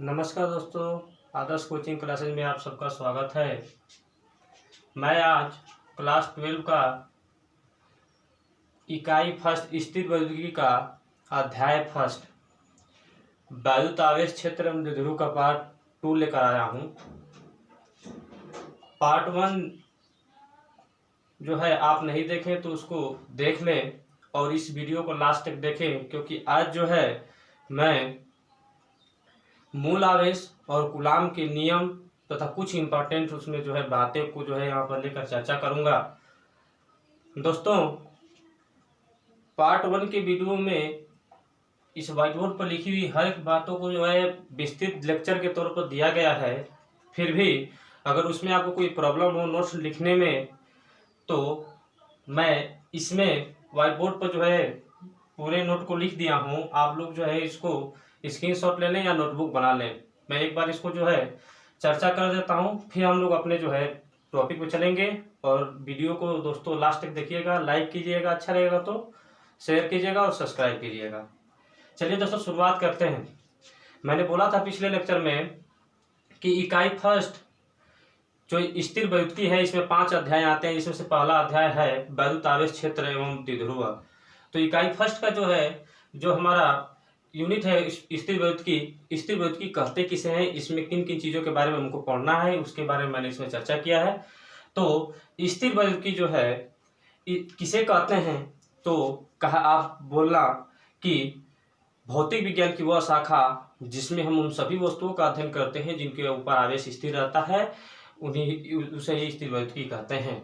नमस्कार दोस्तों, आदर्श coaching classes में आप सबका स्वागत है। मैं आज क्लास 12 का इकाई फर्स्ट स्थिर वैद्युतिकी का अध्याय फर्स्ट वैद्युतावेश क्षेत्र एवं द्विध्रुव का पार्ट 2 लेकर आया हूँ। पार्ट 1 जो है आप नहीं देखें तो उसको देख लें और इस वीडियो को लास्ट तक देखें, क्योंकि आज जो है मैं मूल आवेश और कूलाम के नियम तथा कुछ इंपॉर्टेंट उसमें जो है बातें को जो है यहाँ पर लेकर चर्चा करूँगा। दोस्तों, पार्ट 1 के वीडियो में इस व्हाइट बोर्ड पर लिखी हुई हर एक बातों को जो है विस्तृत लेक्चर के तौर पर दिया गया है। फिर भी अगर उसमें आपको कोई प्रॉब्लम हो नोट्स लिखने में, तो मैं इसमें व्हाइट बोर्ड पर जो है पूरे नोट को लिख दिया हूँ। आप लोग जो है इसको स्क्रीनशॉट ले लें या नोटबुक बना लें। मैं एक बार इसको जो है चर्चा कर देता हूँ, फिर हम लोग अपने जो है टॉपिक पे चलेंगे। और वीडियो को दोस्तों लास्ट तक देखिएगा, लाइक कीजिएगा, अच्छा रहेगा तो शेयर कीजिएगा और सब्सक्राइब कीजिएगा। चलिए दोस्तों, शुरुआत करते हैं। मैंने बोला था पिछले लेक्चर में कि इकाई फर्स्ट जो स्थिर वैद्युतिकी है, इसमें 5 अध्याय आते हैं, जिसमें से पहला अध्याय है वैद्युतावेश क्षेत्र एवं द्विध्रुव। तो इकाई फर्स्ट का जो हमारा यूनिट है स्थिर वैद्युतिकी कहते किसे हैं, इसमें किन किन चीज़ों के बारे में हमको पढ़ना है, उसके बारे में मैंने इसमें चर्चा किया है। तो स्थिर वैद्युतिकी जो है किसे कहते हैं, तो कहा आप बोलना कि भौतिक विज्ञान की वह शाखा जिसमें हम उन सभी वस्तुओं का अध्ययन करते हैं जिनके ऊपर आवेश स्थिर रहता है, उसे ही स्थिर वैद्युतिकी कहते हैं।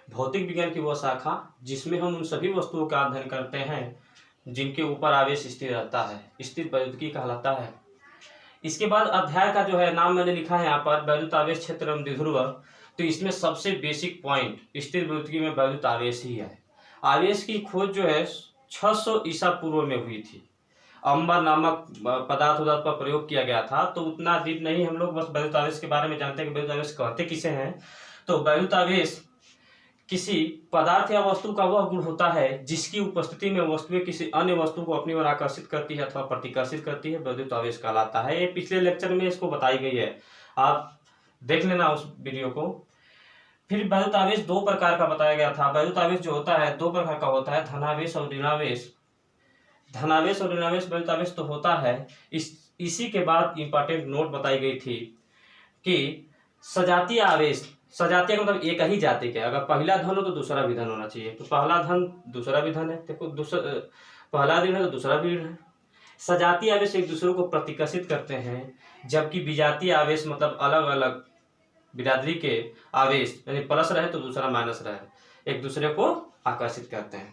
भौतिक विज्ञान की वह शाखा जिसमें हम उन सभी वस्तुओं का अध्ययन करते हैं जिनके ऊपर आवेश स्थिर रहता है, स्थिर वैद्युतिकी कहलाता है। इसके बाद अध्याय का जो है नाम मैंने लिखा है यहाँ पर वैद्युतावेश क्षेत्र एवं द्विध्रुव। तो इसमें सबसे बेसिक पॉइंट स्थिर वैद्युतिकी में वैद्युत आवेश ही है। आवेश की खोज जो है 600 ईसा पूर्व में हुई थी। अंबर नामक पदार्थ पर प्रयोग किया गया था। तो उतना डीप नहीं, हम लोग बस वैद्युत आवेश के बारे में जानते हैं कि वैद्युत आवेश कहते किसे हैं। तो वैद्युत आवेश किसी पदार्थ या वस्तु का वह गुण होता है जिसकी उपस्थिति में वस्तुएं किसी अन्य वस्तु को अपनी ओर आकर्षित करती है अथवा प्रतिकर्षित करती है, वैद्युत आवेश कहलाता है। ये पिछले लेक्चर में इसको बताई गई है, आप देख लेना उस वीडियो को। फिर वैद्युत आवेश 2 प्रकार का बताया गया था। वैद्युत आवेश जो होता है 2 प्रकार का होता है, धनावेश और ऋणावेश। धनावेश और ऋणावेश वैद्युत आवेश तो होता है। इसी के बाद इंपॉर्टेंट नोट बताई गई थी कि सजातीय आवेश, सजातीय मतलब एक ही जाति के, अगर पहला धन हो तो दूसरा भी धन होना चाहिए। तो पहला धन दूसरा भी धन है, देखो पहला ऋण है तो दूसरा भी ऋण है। सजातीय आवेश एक दूसरे को प्रतिकर्षित करते हैं, जबकि विजातीय आवेश मतलब अलग अलग बिरादरी के आवेश, यानी प्लस रहे तो दूसरा माइनस रहे, एक दूसरे को आकर्षित करते हैं।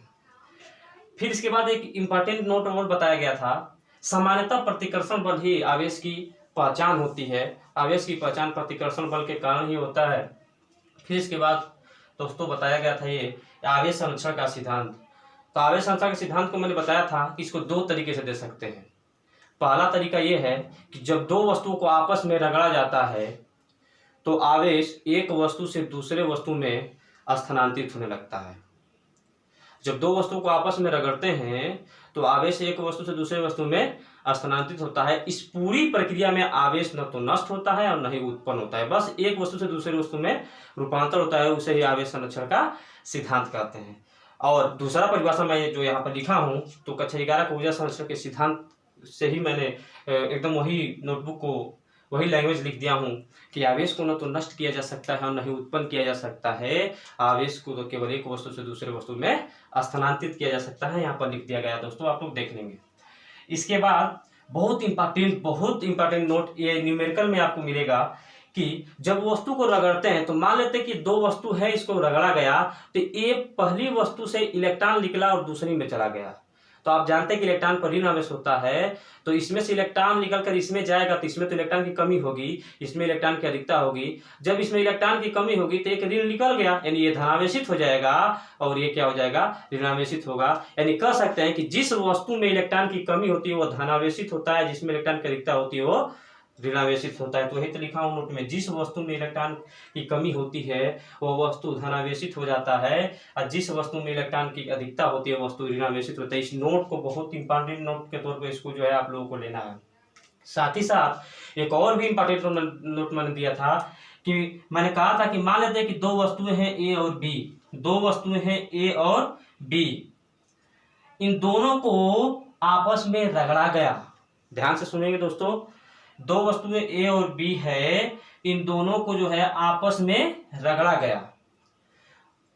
फिर इसके बाद एक इंपॉर्टेंट नोट और बताया गया था, सामान्यतः प्रतिकर्षण बल ही आवेश की पहचान होती है। आवेश की पहचान प्रतिकर्षण बल के कारण ही होता है। फिर इसके बाद दोस्तों बताया गया था ये आवेश संरक्षण का सिद्धांत। तो आवेश संरक्षण के सिद्धांत को मैंने बताया था कि इसको 2 तरीके से दे सकते हैं। पहला तरीका ये है कि जब 2 वस्तुओं को आपस में रगड़ा जाता है तो आवेश एक वस्तु से दूसरे वस्तु में स्थानांतरित होने लगता है। जब 2 वस्तुओं को आपस में रगड़ते हैं तो आवेश एक वस्तु से दूसरे वस्तु में स्थानांतरित होता है। इस पूरी प्रक्रिया में आवेश न तो नष्ट होता है और न ही उत्पन्न होता है, बस एक वस्तु से दूसरे वस्तु में रूपांतर होता है। उसे ही आवेश संरक्षण का सिद्धांत कहते हैं। और दूसरा परिभाषा मैं जो यहाँ पर लिखा हूँ, तो कक्षा 11 को ऊर्जा संरक्षण के सिद्धांत से ही मैंने एकदम वही नोटबुक को वही लैंग्वेज लिख दिया हूँ कि आवेश को न तो नष्ट किया जा सकता है और न ही उत्पन्न किया जा सकता है। आवेश को तो केवल एक वस्तु से दूसरे वस्तु में स्थानांतरित किया जा सकता है। यहाँ पर लिख दिया गया दोस्तों, आप लोग देख लेंगे। इसके बाद बहुत इंपॉर्टेंट नोट ये न्यूमेरिकल में आपको मिलेगा कि जब वस्तु को रगड़ते हैं तो मान लेते हैं कि 2 वस्तु है, इसको रगड़ा गया तो एक पहली वस्तु से इलेक्ट्रॉन निकला और दूसरी में चला गया। तो आप जानते हैं कि इलेक्ट्रॉन पर ऋण आवेश होता है, तो इसमें से इलेक्ट्रॉन निकलकर इसमें जाएगा तो इसमें तो इलेक्ट्रॉन की कमी होगी, इसमें इलेक्ट्रॉन की अधिकता होगी। जब इसमें इलेक्ट्रॉन की कमी होगी तो एक ऋण निकल गया, यानी ये धनावेशित हो जाएगा और ये क्या हो जाएगा, ऋणावेशित होगा। यानी कह सकते हैं कि जिस वस्तु में इलेक्ट्रॉन की कमी होती है वो धनावेशित होता है, जिसमें इलेक्ट्रॉन की अधिकता होती है वो ऋणावेशित होता है। तो वही तो लिखा हूं नोट में, जिस वस्तु में इलेक्ट्रॉन की कमी होती है वो वस्तु धनावेशित हो जाता है और जिस वस्तु में इलेक्ट्रॉन की अधिकता होती है वस्तु ऋणावेशित होता है। इस नोट को बहुत इंपॉर्टेंट नोट के तौर पर इसको जो है आप लोगों को लेना है। साथ ही साथ एक और भी इंपॉर्टेंट नोट मैंने दिया था कि मैंने कहा था कि मान लेते हैं कि दो वस्तुएं हैं ए और बी, दो वस्तुएं हैं ए और बी, इन दोनों को आपस में रगड़ा गया। ध्यान से सुनेंगे दोस्तों, दो वस्तुएं ए और बी है, इन दोनों को जो है आपस में रगड़ा गया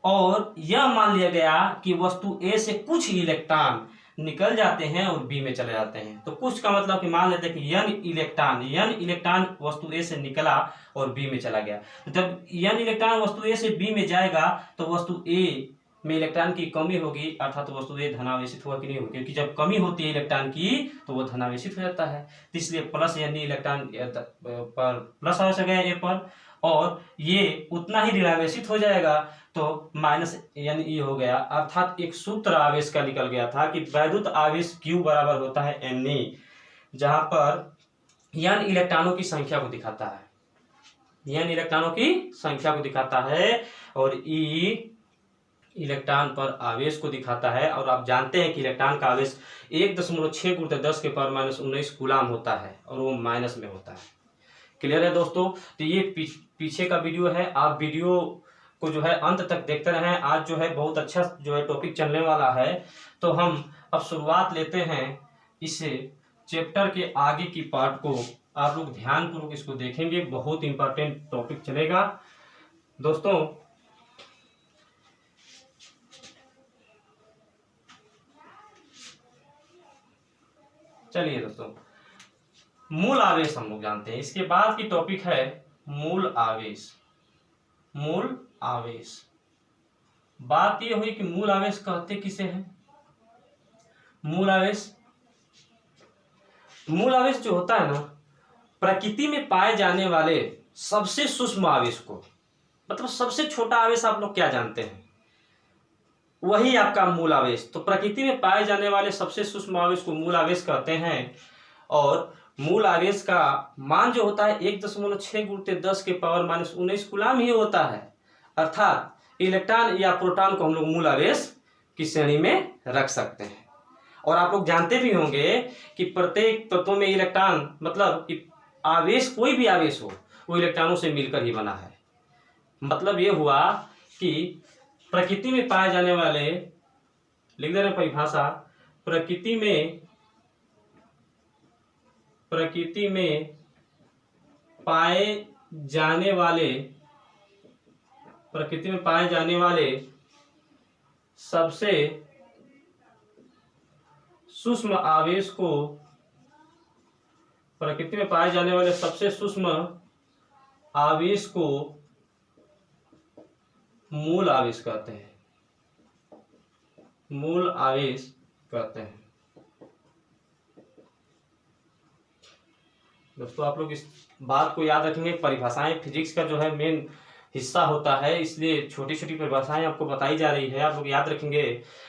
और यह मान लिया गया कि वस्तु ए से कुछ इलेक्ट्रॉन निकल जाते हैं और बी में चले जाते हैं। तो कुछ का मतलब कि मान लेते हैं कि n इलेक्ट्रॉन वस्तु ए से निकला और बी में चला गया। तो जब n इलेक्ट्रॉन वस्तु ए से बी में जाएगा तो वस्तु ए में इलेक्ट्रॉन की कमी होगी, अर्थात वस्तु ए धनावेशित होगा कि नहीं होगी, क्योंकि जब कमी होती है इलेक्ट्रॉन की तो वो धनावेशित हो जाता है। तो इसलिए प्लस यानी इलेक्ट्रॉन पर प्लस आवश्यक है ए पर, और ये उतना ही ऋणावेशित हो जाएगा तो माइनस यानी ई हो गया। अर्थात एक सूत्र आवेश का निकल गया था कि वैद्युत आवेश Q बराबर होता है Ne, जहां पर n इलेक्ट्रॉनों की संख्या को दिखाता है, n इलेक्ट्रॉनों की संख्या को दिखाता है और E इलेक्ट्रॉन पर आवेश को दिखाता है। और आप जानते हैं कि इलेक्ट्रॉन का आवेश 1.6 × 10⁻19 कूलाम होता है और वो माइनस में होता है। क्लियर है दोस्तों? तो ये पीछे का वीडियो है, आप वीडियो को जो है अंत तक देखते रहें। आज जो है बहुत अच्छा जो है टॉपिक चलने वाला है। तो हम अब शुरुआत लेते हैं इस चैप्टर के आगे की पार्ट को। आप लोग ध्यानपूर्वक इसको देखेंगे, बहुत इंपॉर्टेंट टॉपिक चलेगा दोस्तों। चलिए दोस्तों, मूल आवेश हम लोग जानते हैं। इसके बाद की टॉपिक है मूल आवेश। मूल आवेश, बात यह हुई कि मूल आवेश कहते किसे हैं? मूल आवेश जो होता है ना, प्रकृति में पाए जाने वाले सबसे सूक्ष्म आवेश को, मतलब सबसे छोटा आवेश आप लोग क्या जानते हैं, वही आपका मूल आवेश। तो प्रकृति में पाए जाने वाले सबसे सूक्ष्म आवेश को मूल आवेश कहते हैं। और मूल आवेश का मान जो होता है 1.6 × 10⁻19 कूलाम ही होता है। अर्थात इलेक्ट्रॉन या प्रोटॉन को हम लोग मूल आवेश की श्रेणी में रख सकते हैं। और आप लोग जानते भी होंगे कि प्रत्येक तत्व में इलेक्ट्रॉन, मतलब कि आवेश, कोई भी आवेश हो, वो इलेक्ट्रॉनों से मिलकर ही बना है। मतलब ये हुआ कि प्रकृति में पाए जाने वाले, लिख दे रहे हैं परिभाषा, प्रकृति में पाए जाने वाले सबसे सूक्ष्म आवेश को, प्रकृति में पाए जाने वाले सबसे सूक्ष्म आवेश को मूल आवेश कहते हैं। मूल आवेश कहते हैं दोस्तों। आप लोग इस बात को याद रखेंगे, परिभाषाएं फिजिक्स का जो है मेन हिस्सा होता है, इसलिए छोटी छोटी परिभाषाएं आपको बताई जा रही है। आप लोग याद रखेंगे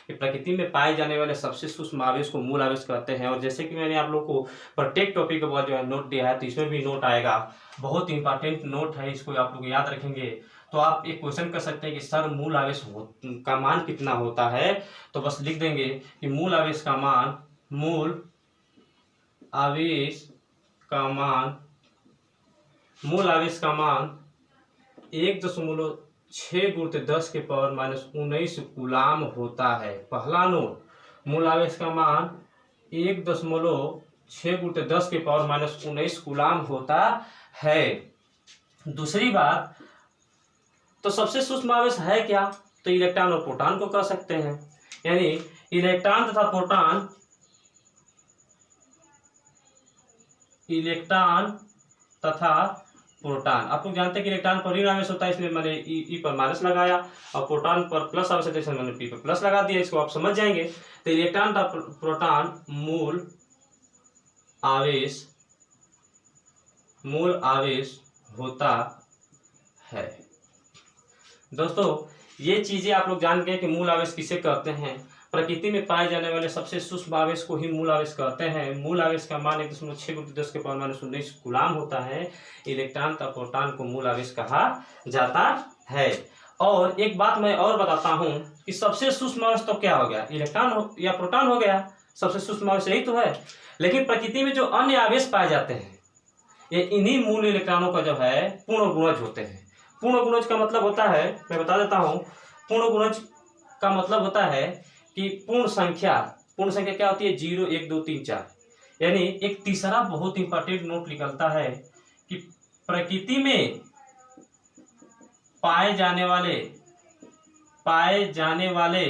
कि प्रकृति में पाए जाने वाले सबसे सूक्ष्म आवेश को मूल आवेश कहते हैं। और जैसे कि मैंने आप लोग को प्रत्येक टॉपिक के बाद जो है नोट दिया है, तो इसमें भी नोट आएगा, बहुत इंपॉर्टेंट नोट है, इसको आप लोग याद रखेंगे। तो आप एक क्वेश्चन कर सकते हैं कि सर मूल आवेश का मान कितना होता है, तो बस लिख देंगे कि मूल आवेश का मान 1.6 × 10⁻19 कूलाम होता है। पहला नोट, मूल आवेश का मान 1.6 × 10⁻19 कूलाम होता है। दूसरी बात, तो सबसे सूक्ष्म आवेश है क्या? तो इलेक्ट्रॉन और प्रोटॉन को कह सकते हैं। यानी इलेक्ट्रॉन तथा प्रोटॉन, आप लोग जानते हैं कि इलेक्ट्रॉन पर ऋण आवेश होता है, इसलिए मैंने ई पर माइनस लगाया, और प्रोटॉन पर प्लस आवेश होता है, इसलिए मैंने पी पर प्लस लगा दिया। इसको आप समझ जाएंगे। तो इलेक्ट्रॉन तथा प्रोटॉन मूल आवेश होता है। दोस्तों, ये चीजें आप लोग जान गए कि मूल आवेश किसे कहते हैं। प्रकृति में पाए जाने वाले सबसे सूक्ष्म आवेश को ही मूल आवेश कहते हैं। मूल आवेश का मान 1.6 × 10⁻19 कूलाम होता है। इलेक्ट्रॉन तथा प्रोटॉन को मूल आवेश कहा जाता है। और एक बात मैं और बताता हूं कि सबसे सूक्ष्म आवेश तो क्या हो गया, इलेक्ट्रॉन या प्रोटॉन हो गया। सबसे सूक्ष्म आवेश यही तो है। लेकिन प्रकृति में जो अन्य आवेश पाए जाते हैं ये इन्हीं मूल इलेक्ट्रॉनों का जो है पूर्ण गुणज होते हैं। पूर्ण गुणज का मतलब होता है, मैं बता देता हूँ, पूर्ण गुणज का मतलब होता है कि पूर्ण संख्या क्या होती है, 0 1 2 3 4। यानी एक तीसरा बहुत इंपॉर्टेंट नोट निकलता है कि प्रकृति में पाए जाने वाले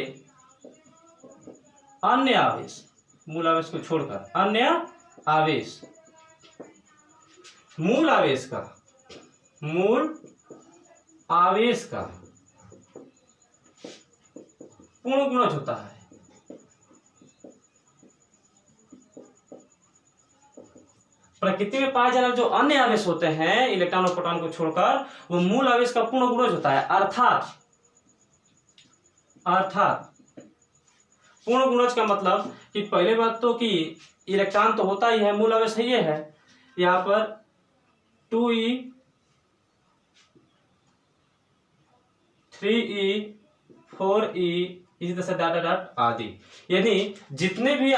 अन्य आवेश, मूल आवेश को छोड़कर अन्य आवेश, मूल आवेश का पूर्ण गुणज होता है। प्रकृति में पाए जाने वाले जो अन्य आवेश होते हैं इलेक्ट्रॉन और प्रोटॉन को छोड़कर, वो मूल आवेश का पूर्ण गुणज होता है। अर्थात पूर्ण गुणज का मतलब कि पहले बात तो कि इलेक्ट्रॉन तो होता ही है, मूल आवेश है ये है, यहाँ पर 2e 3e 4e इसी तरह से डॉट आदि, यानी जितने भी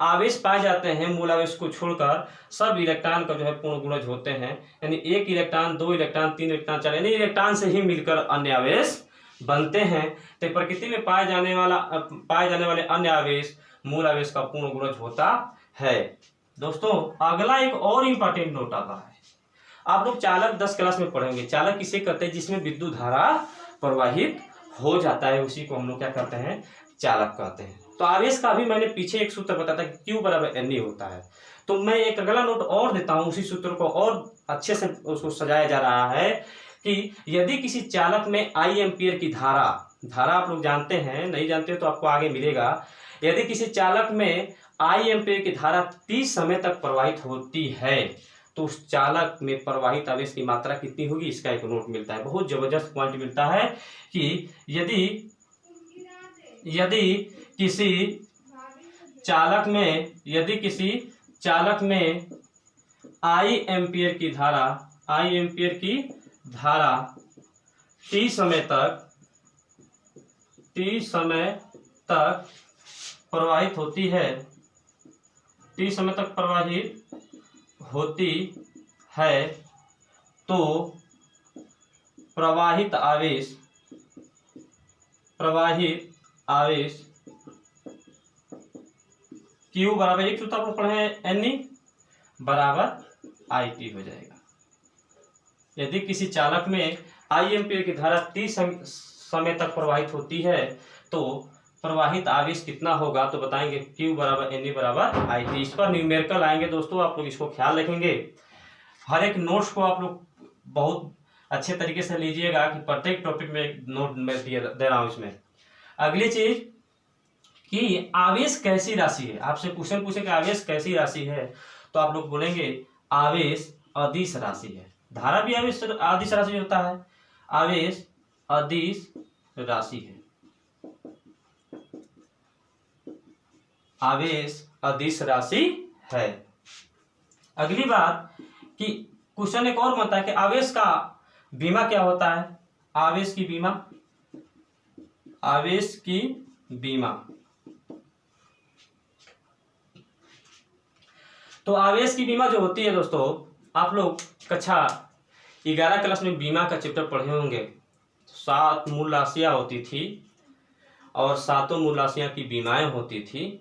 आवेश पाए जाते हैं मूल आवेश को छोड़कर सब इलेक्ट्रॉन का जो है पूर्ण गुणज होते हैं। यानी 1 इलेक्ट्रॉन 2 इलेक्ट्रॉन 3 इलेक्ट्रॉन 4 यानी इलेक्ट्रॉन से ही मिलकर अन्य आवेश बनते हैं। तो प्रकृति में पाए जाने वाले अन्य आवेश मूल आवेश का पूर्ण गुणज होता है। दोस्तों अगला एक और इंपॉर्टेंट नोट आता है, आप लोग चालक 10 क्लास में पढ़ेंगे। चालक किसे कहते हैं, जिसमें विद्युत धारा प्रवाहित हो जाता है, उसी को हम लोग क्या कहते हैं, चालक कहते हैं। तो आवेश का भी मैंने पीछे एक सूत्र बताया था कि Q बराबर NE होता है। तो मैं एक अगला नोट और देता हूं, उसी सूत्र को और अच्छे से उसको सजाया जा रहा है कि यदि किसी चालक में I एम्पियर की धारा आप लोग जानते हैं, नहीं जानते हो तो आपको आगे मिलेगा। यदि किसी चालक में I एम्पियर की धारा 30 समय तक प्रवाहित होती है तो उस चालक में प्रवाहित आवेश की मात्रा कितनी होगी, इसका एक नोट मिलता है। बहुत जबरदस्त पॉइंट मिलता है कि यदि किसी चालक में I एम्पियर की धारा 30 समय तक प्रवाहित होती है, 30 समय तक प्रवाहित होती है, तो प्रवाहित आवेश Q बराबर एक सूत्र आप लोग पढ़े हैं, NE बराबर IT हो जाएगा। यदि किसी चालक में I एम्पियर की धारा 30 समय तक प्रवाहित होती है तो प्रवाहित आवेश कितना होगा, तो बताएंगे Q बराबर NE बराबर IT। इस पर न्यूमेरिकल आएंगे दोस्तों, आप लोग इसको ख्याल रखेंगे। हर एक नोट्स को आप लोग बहुत अच्छे तरीके से लीजिएगा कि प्रत्येक टॉपिक में एक नोट मैं दे रहा हूं। इसमें अगली चीज कि आवेश कैसी राशि है, आपसे क्वेश्चन पूछे कि आवेश कैसी राशि है, तो आप लोग बोलेंगे आवेश अदिश राशि है। धारा भी आवेश अदिश राशि होता है, आवेश अदिश राशि है, आवेश अदिश राशि है। अगली बात कि क्वेश्चन एक और बनता है कि आवेश का बीमा क्या होता है, आवेश की बीमा। तो आवेश की बीमा जो होती है दोस्तों, आप लोग कक्षा 11 क्लास में बीमा का चैप्टर पढ़े होंगे। 7 मूल राशियां होती थी और 7 मूल राशियां की बीमाएं होती थी।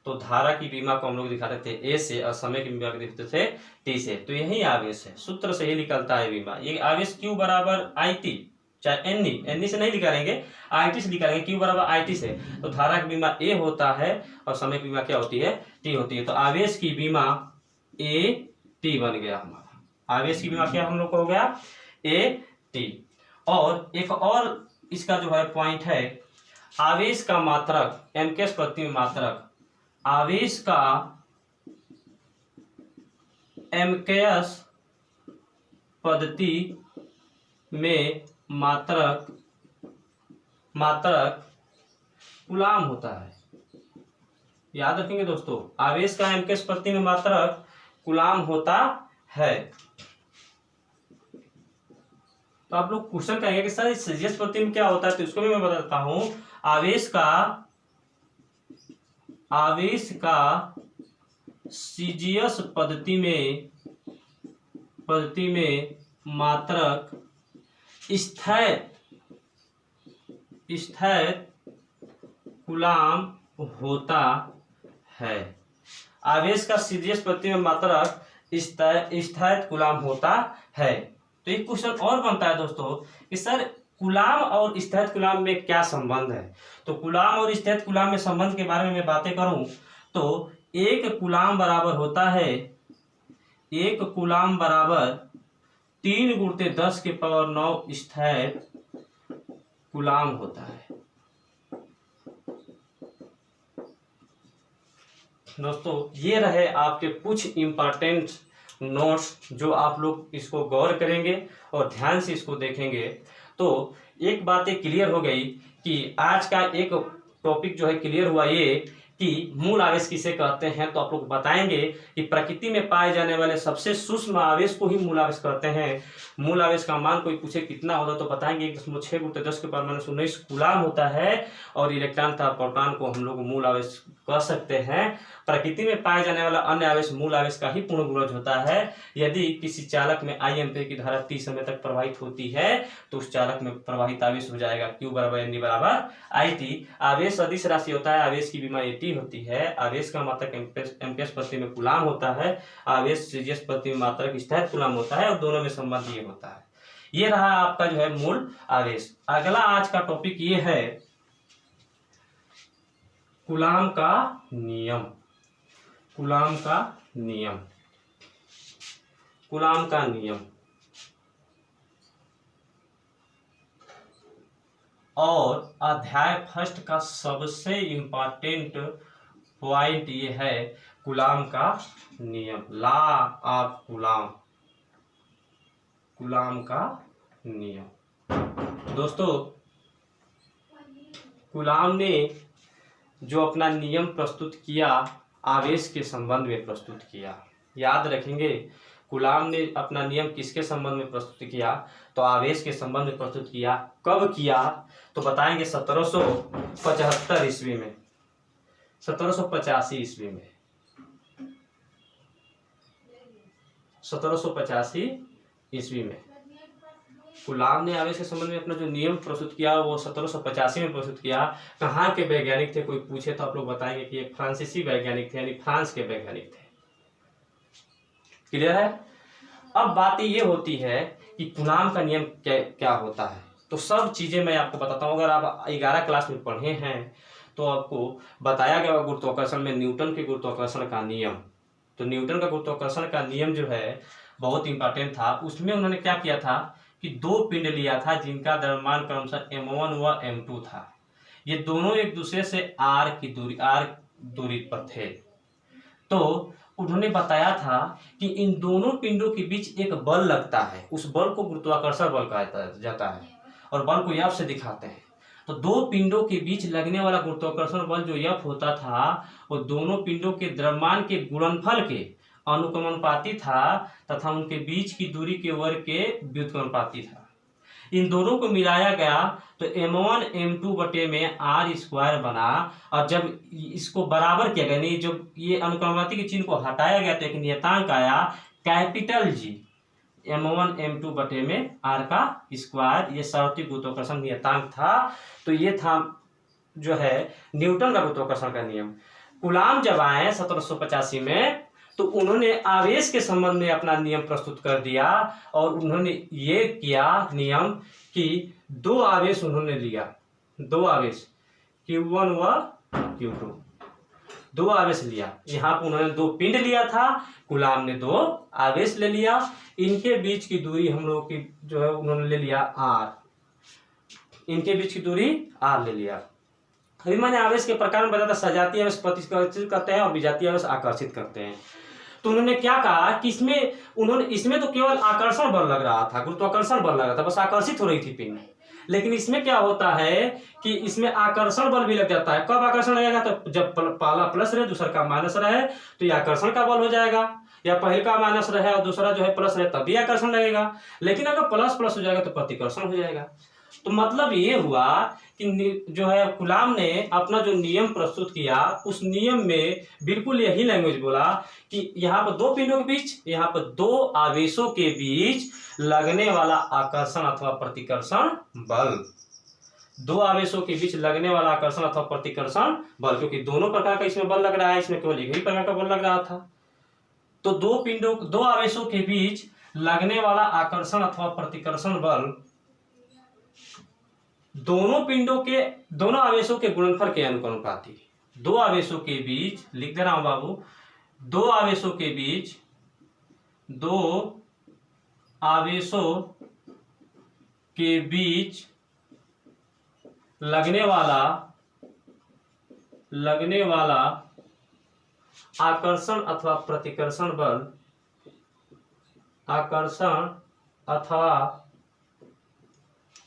तो धारा की बीमा को हम लोग दिखाते थे A से और समय की बीमा को दिखाते थे T से। तो यही आवेश है, सूत्र से ही निकलता है बीमा। ये आवेश Q बराबर IT, चाहे NE से नहीं निकालेंगे, IT से निकालेंगे, Q बराबर IT से। तो धारा की बीमा A होता है और समय की बीमा क्या होती है, T होती है। तो आवेश की बीमा AT बन गया हमारा। आवेश की बीमा क्या हम लोग को हो गया, AT। और एक और इसका जो है पॉइंट है, आवेश का मात्रक MKS प्रति में मात्रक, आवेश का MKS पद्धति में मात्रक कूलाम होता है। याद रखेंगे दोस्तों, आवेश का MKS पद्धति में मात्रक कूलाम होता है। तो आप लोग क्वेश्चन कहेंगे कि सर सीजीएस पद्धति में क्या होता है, तो इसको भी मैं बता देता हूं। आवेश का आवेश का सीजीएस पद्धति में मात्रक स्थैत कूलाम होता है। आवेश का सीजीएस पद्धति में मात्रक स्थैत कूलाम होता है। तो एक क्वेश्चन और बनता है दोस्तों कि सर कूलाम और स्थैत कूलाम में क्या संबंध है। तो कूलाम और स्थैत कूलाम में संबंध के बारे में मैं बातें करूं तो एक कूलाम बराबर होता है 3 × 10⁹ स्थैत कूलाम होता है। दोस्तों ये रहे आपके कुछ इम्पोर्टेंट नोट्स जो आप लोग इसको गौर करेंगे और ध्यान से इसको देखेंगे तो एक बात क्लियर हो गई कि आज का एक टॉपिक जो है क्लियर हुआ ये कि मूल आवेश किसे कहते हैं। तो आप लोग बताएंगे कि प्रकृति में पाए जाने वाले सबसे सूक्ष्म आवेश को ही मूल आवेश कहते हैं। मूल आवेश का मान कोई पूछे कितना होता तो बताएंगे 1.6 × 10⁻19 कूलाम होता है और इलेक्ट्रॉन तथा प्रोटॉन को हम लोग मूल आवेश कह सकते हैं। प्रकृति में पाए जाने वाला अन्य आवेश मूल आवेश का ही पूर्ण गुणज होता है। यदि किसी चालक में I एम्पीयर की धारा T समय तक प्रवाहित होती है तो उस चालक में प्रवाहित आवेश हो जाएगा Q = N /IT। आवेश सदिश राशि होता है। आवेश की विमा AT होती है। आवेश का मात्रक एम्पीयर प्रति में कूलाम होता है। आवेश सीजीएस प्रति में मात्रक स्थैत कूलाम होता है और दोनों में संबंध ये होता है। ये रहा आपका जो है मूल आवेश। अगला आज का टॉपिक ये है कूलाम का नियम। कूलाम का नियम और अध्याय फर्स्ट का सबसे इम्पोर्टेंट पॉइंट ये है कूलाम का नियम, लॉ ऑफ कूलाम का नियम। दोस्तों कूलाम ने जो अपना नियम प्रस्तुत किया आवेश के संबंध में प्रस्तुत किया। याद रखेंगे कूलाम ने अपना नियम किसके संबंध में प्रस्तुत किया तो आवेश के संबंध में प्रस्तुत किया। कब किया तो बताएंगे 1775 ईस्वी में, 1785 ईस्वी में, 1785 ईस्वी में कूलाम ने आवेश के संबंध में अपना जो नियम प्रस्तुत किया वो 1785 में प्रस्तुत किया। कहाँ के वैज्ञानिक थे कोई पूछे तो आप लोग बताएंगे कि ये फ्रांसीसी वैज्ञानिक थे, यानी फ्रांस के वैज्ञानिक थे। क्लियर है। अब बात ये होती है कि कूलाम का नियम क्या होता है। तो सब चीजें मैं आपको बताता हूँ। अगर आप 11 क्लास में पढ़े हैं तो आपको बताया गया गुरुत्वाकर्षण में न्यूटन के गुरुत्वाकर्षण का नियम। तो न्यूटन का गुरुत्वाकर्षण का नियम जो है बहुत इंपॉर्टेंट था। उसमें उन्होंने क्या किया था कि 2 पिंड लिया था जिनका द्रव्यमान क्रमशः m1 व m2 था। ये दोनों एक दूसरे से r दूरी पर थे। तो उन्होंने बताया था कि इन दोनों पिंडों के बीच एक बल लगता है, उस बल को गुरुत्वाकर्षण बल कहा जाता है और बल को F से दिखाते हैं। तो 2 पिंडों के बीच लगने वाला गुरुत्वाकर्षण बल जो F होता था वो दोनों पिंडों के द्रव्यमान के गुणनफल के अनुकमानुपाती था तथा उनके बीच की दूरी के वर्ग के व्युत्क्रमानुपाती था। इन दोनों को मिलाया गया तो m1 m2 बटे में r² बना और जब इसको बराबर किया गया, यानी जब ये अनुक्रमानुपाती के चिन्ह को हटाया गया तो एक नियतांक आया कैपिटल G, m1 m2 बटे में r²। ये सौरती गुरुत्वाकर्षण नियतांक था। तो ये था जो है न्यूटन का गुरुत्वाकर्षण का नियम। कूलाम जब आए 1785 में तो उन्होंने आवेश के संबंध में अपना नियम प्रस्तुत कर दिया और उन्होंने ये किया नियम कि 2 आवेश उन्होंने लिया, 2 आवेश Q1 व Q2, 2 आवेश लिया। यहाँ पर उन्होंने 2 पिंड लिया था, कूलाम ने 2 आवेश ले लिया। इनके बीच की दूरी हम लोग की जो है उन्होंने ले लिया r, इनके बीच की दूरी r ले लिया। अभी मैंने आवेश के प्रकार में बताया था, सजातीय आवेश प्रतिकर्षित करते हैं और विजातीय आवेश आकर्षित करते हैं। तो उन्होंने क्या कहा कि इसमें तो केवल आकर्षण बल लग रहा था, गुरुत्वाकर्षण बल लग रहा था, बस आकर्षित हो रही थी पिंड। लेकिन इसमें क्या होता है कि इसमें आकर्षण बल भी लग जाता है। कब आकर्षण लगेगा तो जब पहला प्लस रहे दूसरा का माइनस रहे तो ये आकर्षण का बल हो जाएगा, या पहले का माइनस रहे और दूसरा जो है प्लस रहे तब भी आकर्षण लगेगा। लेकिन अगर प्लस प्लस हो जाएगा तो प्रतिकर्षण हो जाएगा। तो मतलब ये हुआ जो है कूलाम ने अपना जो नियम प्रस्तुत किया उस नियम में बिल्कुल यही लैंग्वेज बोला कि यहाँ पर दो पिंडों के बीच, यहाँ पर दो आवेशों के बीच लगने वाला आकर्षण अथवा प्रतिकर्षण बल, दो आवेशों के बीच लगने वाला आकर्षण अथवा प्रतिकर्षण बल, क्योंकि दोनों प्रकार का इसमें बल लग रहा है, इसमें केवल एक ही प्रकार का बल लग रहा था। तो दो आवेशों के बीच लगने वाला आकर्षण अथवा प्रतिकर्षण बल दोनों आवेशों के गुणनफल के अनुपाती। दो आवेशों के बीच, लिख दे रहा हूं बाबू, दो आवेशों के बीच लगने वाला आकर्षण अथवा प्रतिकर्षण बल, आकर्षण अथवा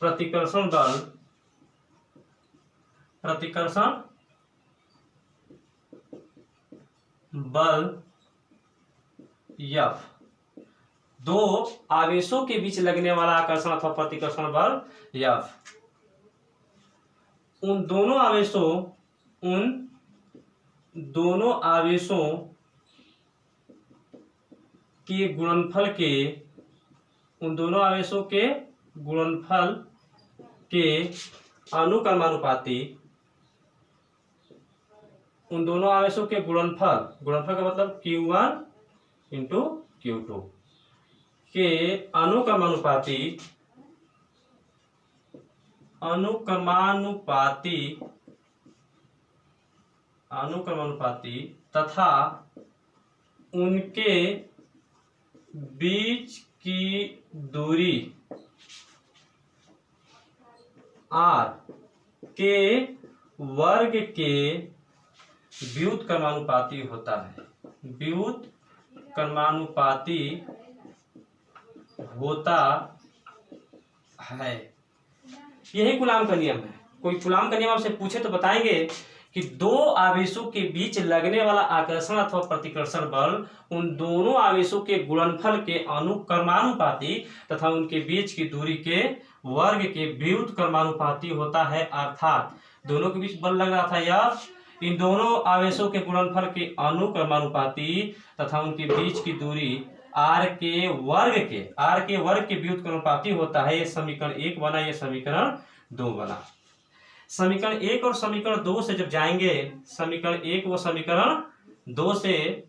प्रतिकर्षण बल F, दो आवेशों के बीच लगने वाला आकर्षण अथवा प्रतिकर्षण बल F, उन दोनों आवेशों के गुणनफल के अनुक्रमानुपाती, उन दोनों आवेशों के गुणनफल का मतलब Q1 इंटू Q2 के अनुक्रमानुपाती तथा उनके बीच की दूरी r के वर्ग के व्युत्क्रमानुपाती होता है, व्युत्क्रमानुपाती होता है। यही कूलाम का नियम है। कोई कूलाम का नियम आपसे पूछे तो बताएंगे कि दो आवेशों के बीच लगने वाला आकर्षण अथवा प्रतिकर्षण बल उन दोनों आवेशों के गुणनफल के अनुक्रमानुपाती तथा उनके बीच की दूरी के वर्ग के व्युत्क्रमानुपाती होता है। अर्थात दोनों के बीच बल लग रहा था F, इन दोनों आवेशों के गुणनफल के अनुक्रमानुपाती तथा उनके बीच की दूरी r के वर्ग के व्युत्क्रमानुपाती होता है। ये समीकरण 1 बना, ये समीकरण 2 बना। समीकरण 1 और समीकरण 2 से जब जाएंगे, समीकरण 1 व समीकरण 2 से,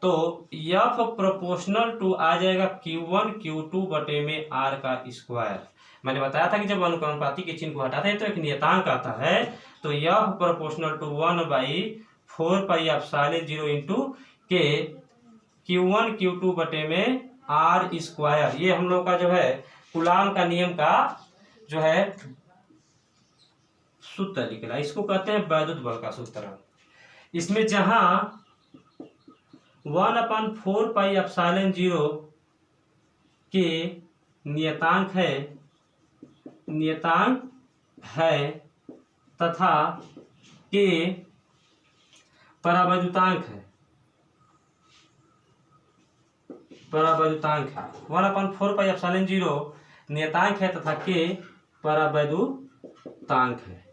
तो F प्रोपोर्शनल टू आ जाएगा Q1 Q2 बटे में r का स्क्वायर। मैंने बताया था कि जब अनुक्रमानुपाती के चिन्ह को हटाते हैं तो एक नियतांक आता है, तो F प्रोपोर्शनल टू 1/4πε0 इंटू के Q1 Q2 बटे में r स्क्वायर। ये हम लोग का जो है कूलाम का नियम का जो है सूत्र निकला, इसको कहते हैं वैद्युत बल का सूत्र। इसमें जहां 1/4πε0 के नियतांक है तथा के परावैद्युतांक है, 1/4πε0 नियतांक है तथा के परावैद्युतांक है।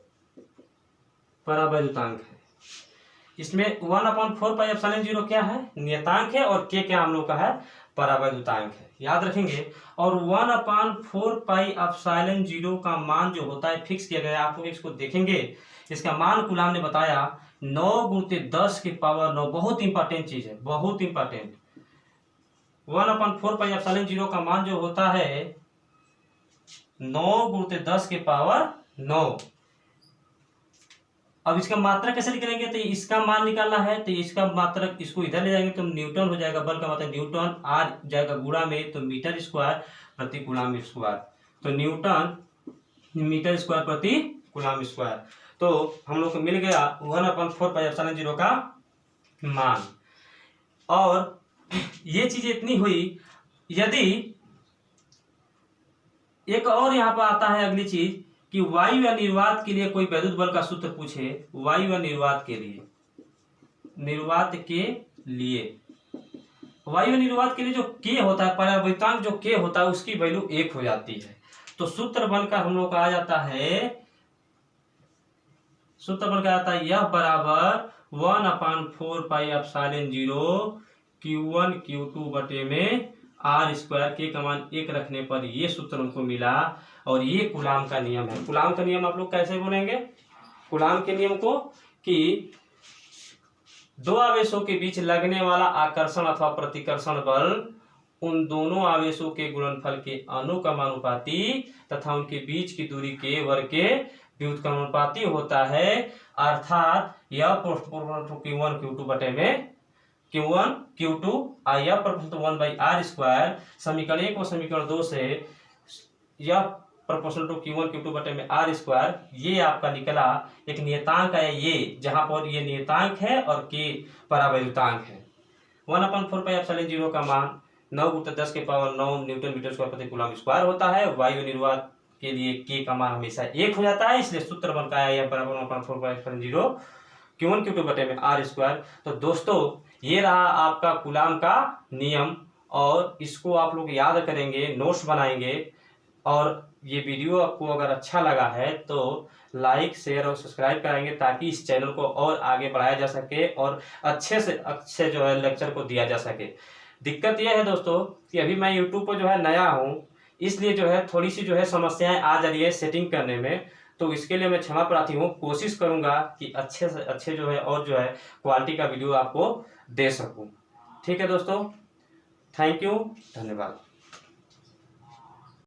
इसमें 1/4πε0 क्या है? नियतांक है, और के क्या हम लोग का है? परावैद्युतांक है, याद रखेंगे। और 1/4πε0 का मान जो होता है फिक्स किया गया है। आप लोग इसको देखेंगे, इसका मान कूलाम ने बताया 9 × 10⁻⁹। बहुत इंपॉर्टेंट चीज है, बहुत इंपॉर्टेंट। 1/4πε0 का मान जो होता है 9 × 10⁻⁹। अब इसका मात्रक कैसे निकलेंगे? तो इसका मान निकालना है, तो इसका मात्रक इसको इधर ले जाएंगे तो न्यूटन हो जाएगा। बल का मतलब न्यूटन, आ जाएगा गुणा में तो मीटर स्क्वायर प्रति कूलाम स्क्वायर, तो न्यूटन मीटर स्क्वायर प्रति कूलाम स्क्वायर। तो हम लोग को मिल गया 1/4πε0 का मान। और ये चीज इतनी हुई, यदि एक और यहाँ पर आता है अगली चीज कि वायु या निर्वात के लिए कोई वैद्युत बल का सूत्र पूछे, वायु या निर्वात के लिए, वायु या निर्वात के लिए जो के होता है, परावैद्युतांक जो के होता है उसकी वैल्यू 1 हो जाती है। तो सूत्र बल का हम लोग का आ जाता है सूत्र बन के आता है यह बराबर 1/4 पाई एप्सिलॉन 0 Q1 Q2 बटे में आर स्क्वायर के का मान 1 रखने पर ये सूत्र हमको मिला। और ये कूलाम का नियम है। कूलाम का नियम आप लोग कैसे बोलेंगे? कूलाम के नियम को कि दो आवेशों के बीच लगने वाला आकर्षण अथवा प्रतिकर्षण बल उन दोनों आवेशों के गुणनफल के अनुक्रमानुपाती तथा उनके बीच की दूरी के वर्ग के व्युत्क्रमानुपाती होता है। अर्थात यह Q1 Q2 बटे में Q1 Q2 यह वन बाई आर स्क्वायर समीकरण 1 और समीकरण 2 से यह प्रोपोर्शनल टू Q1 Q2 बटे में आर स्क्वायर ये आपका निकला एक नियतांक है। ये जहां पर ये नियतांक है और के परावैद्युतांक है। 1/4 पाई एप्सिलॉन 0 का मान 9×10⁻⁹ न्यूटन मीटर स्क्वायर प्रति कूलम स्क्वायर होता है। वायु निर्वात के लिए के का मान हमेशा 1 हो जाता है, इसलिए सूत्र बनता है यह बराबर 1/4 पाई एप्सिलॉन 0 Q1 Q2 बटे में आर स्क्वायर। तो दोस्तों ये रहा आपका कूलाम का नियम, और इसको आप लोग याद करेंगे, नोट्स बनाएंगे। और ये वीडियो आपको अगर अच्छा लगा है तो लाइक शेयर और सब्सक्राइब कराएंगे ताकि इस चैनल को और आगे बढ़ाया जा सके और अच्छे से अच्छे जो है लेक्चर को दिया जा सके। दिक्कत यह है दोस्तों कि अभी मैं यूट्यूब पर जो है नया हूँ, इसलिए जो है थोड़ी सी जो है समस्याएं आ जा रही है सेटिंग करने में। तो इसके लिए मैं क्षमा प्रार्थी हूँ। कोशिश करूँगा कि अच्छे से अच्छे जो है और जो है क्वालिटी का वीडियो आपको दे सकूँ। ठीक है दोस्तों, थैंक यू, धन्यवाद।